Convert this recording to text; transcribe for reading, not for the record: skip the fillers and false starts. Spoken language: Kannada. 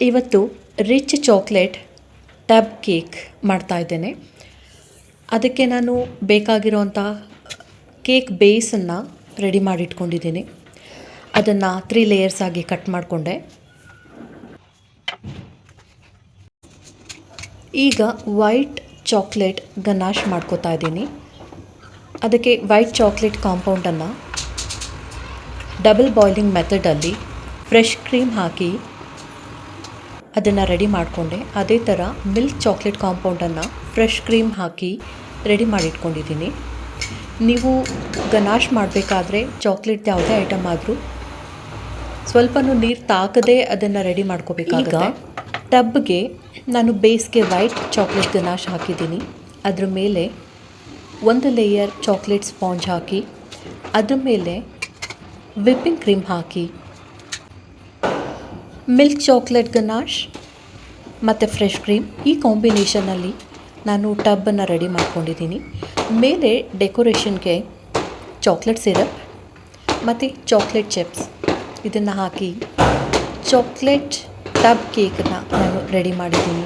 ಇವತ್ತು ರಿಚ್ ಚಾಕ್ಲೇಟ್ ಟಬ್ ಕೇಕ್ ಮಾಡ್ತಾಯಿದ್ದೇನೆ. ಅದಕ್ಕೆ ನಾನು ಬೇಕಾಗಿರೋಂಥ ಕೇಕ್ ಬೇಸನ್ನು ರೆಡಿ ಮಾಡಿಟ್ಕೊಂಡಿದ್ದೀನಿ. ಅದನ್ನು 3 ಲೇಯರ್ಸ್ ಆಗಿ ಕಟ್ ಮಾಡಿಕೊಂಡೆ. ಈಗ ವೈಟ್ ಚಾಕ್ಲೇಟ್ ಗನಾಶ್ ಮಾಡ್ಕೋತಾ ಇದ್ದೀನಿ. ಅದಕ್ಕೆ ವೈಟ್ ಚಾಕ್ಲೇಟ್ ಕಾಂಪೌಂಡನ್ನು ಡಬಲ್ ಬಾಯ್ಲಿಂಗ್ ಮೆಥಡಲ್ಲಿ ಫ್ರೆಶ್ ಕ್ರೀಮ್ ಹಾಕಿ ಅದನ್ನು ರೆಡಿ ಮಾಡಿಕೊಂಡೆ. ಅದೇ ಥರ ಮಿಲ್ಕ್ ಚಾಕ್ಲೇಟ್ ಕಾಂಪೌಂಡನ್ನು ಫ್ರೆಶ್ ಕ್ರೀಮ್ ಹಾಕಿ ರೆಡಿ ಮಾಡಿಟ್ಕೊಂಡಿದ್ದೀನಿ. ನೀವು ಗನಾಶ್ ಮಾಡಬೇಕಾದ್ರೆ ಚಾಕ್ಲೇಟ್ ಯಾವುದೇ ಐಟಮ್ ಆದರೂ ಸ್ವಲ್ಪನೂ ನೀರು ತಾಕದೇ ಅದನ್ನು ರೆಡಿ ಮಾಡ್ಕೋಬೇಕಾಗುತ್ತೆ. ಟಬ್ಗೆ ನಾನು ಬೇಸ್ಗೆ ವೈಟ್ ಚಾಕ್ಲೇಟ್ ಗನಾಶ್ ಹಾಕಿದ್ದೀನಿ. ಅದ್ರ ಮೇಲೆ 1 ಲೇಯರ್ ಚಾಕ್ಲೇಟ್ ಸ್ಪಾಂಜ್ ಹಾಕಿ ಅದ್ರ ಮೇಲೆ ವಿಪ್ಪಿಂಗ್ ಕ್ರೀಮ್ ಹಾಕಿ ಮಿಲ್ಕ್ ಚಾಕ್ಲೇಟ್ ಗನಾಶ್ ಮತ್ತು ಫ್ರೆಶ್ ಕ್ರೀಮ್ ಈ ಕಾಂಬಿನೇಷನಲ್ಲಿ ನಾನು ಟಬ್ಬನ್ನು ರೆಡಿ ಮಾಡ್ಕೊಂಡಿದ್ದೀನಿ. ಮೇಲೆ ಡೆಕೋರೇಷನ್ಗೆ ಚಾಕ್ಲೇಟ್ ಸಿರಪ್ ಮತ್ತು ಚಾಕ್ಲೇಟ್ ಚಿಪ್ಸ್ ಇದನ್ನು ಹಾಕಿ ಚಾಕ್ಲೇಟ್ ಟಬ್ ಕೇಕನ್ನು ನಾನು ರೆಡಿ ಮಾಡಿದ್ದೀನಿ.